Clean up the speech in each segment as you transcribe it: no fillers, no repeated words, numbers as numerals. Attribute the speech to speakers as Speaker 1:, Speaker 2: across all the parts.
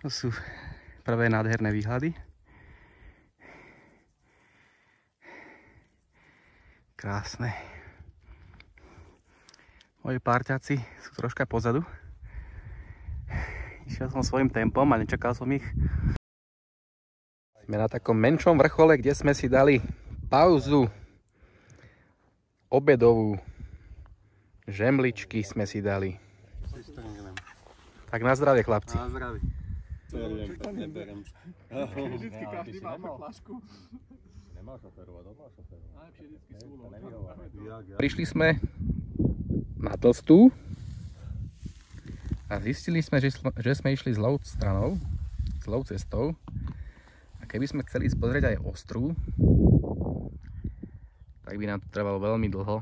Speaker 1: To sú prvé nádherné výhľady. Krásne. Moji párťaci sú troška pozadu. Išiel som svojím tempom a nečakal som ich. Sme na takom menšom vrchole, kde sme si dali pauzu obedovú. Žemličky sme si dali. Tak na zdravie, chlapci.
Speaker 2: Na zdravie.
Speaker 3: Neberiem.
Speaker 2: Vždycky každý má flašku.
Speaker 3: Nemá šoferovať, doma šoferovať.
Speaker 2: Najlepšie vždycky sú.
Speaker 1: Prišli sme na Tlstú a zistili sme, že sme išli zlou stranou, zlou cestou. A keby sme chceli ísť pozrieť aj Ostrú, tak by nám to trvalo veľmi dlho.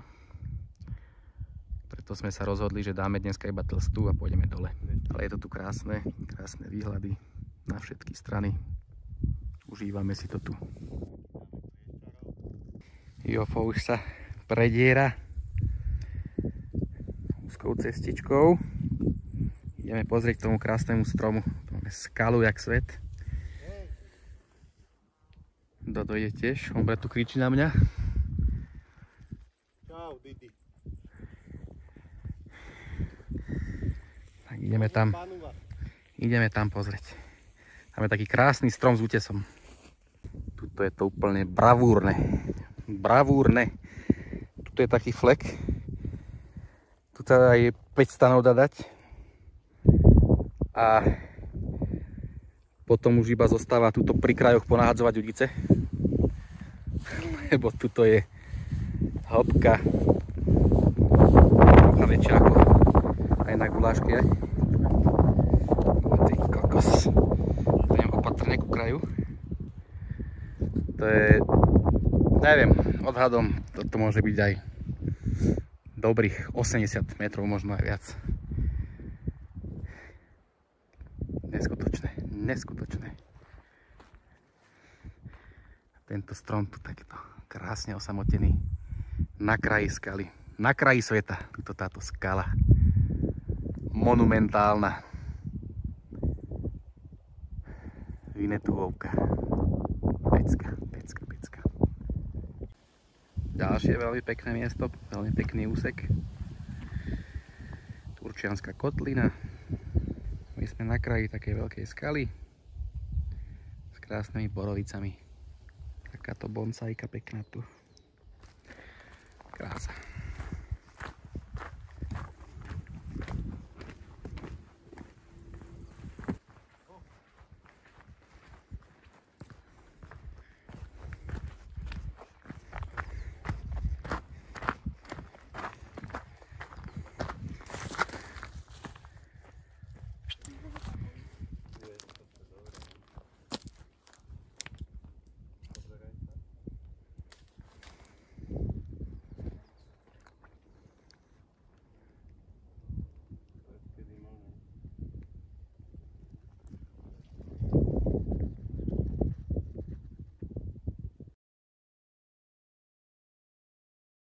Speaker 1: Preto sme sa rozhodli, že dáme dneska iba Tlstú a pôjdeme dole. Ale je to tu krásne, krásne výhľady na všetky strany. Užívame si to tu. Jofo už sa prediera úzkou cestičkou. Ideme pozrieť k tomu krásnemu stromu. Máme skalu jak svet. Dodo ide tiež, on tu kričí na mňa.
Speaker 3: Čau, Didi.
Speaker 1: Tak ideme tam pozrieť. Tam je taký krásny strom s útesom. Tuto je to úplne bravúrne. Bravúrne. Tuto je taký flek. Tu sa aj 5 stanov dá dať. A potom už iba zostáva tuto pri krajoch ponahadzovať udice. Lebo tuto je hĺbka trocha väčšia ako aj na guláške. Ty kokos. Idem opatrne ku kraju. To je, neviem, odhadom toto môže byť aj dobrých 80 metrov, možno aj viac. Neskutočné, neskutočné. Tento strom tu takto krásne osamotený na kraji skaly, na kraji sveta. Tuto táto skala monumentálna. Vinetuovka. Pecka, pecka, pecka. Ďalšie veľmi pekné miesto, veľmi pekný úsek. Turčianska kotlina. My sme na kraji takej veľkej skaly s krásnymi borovicami. Takáto bonsajka pekná tu. Krása.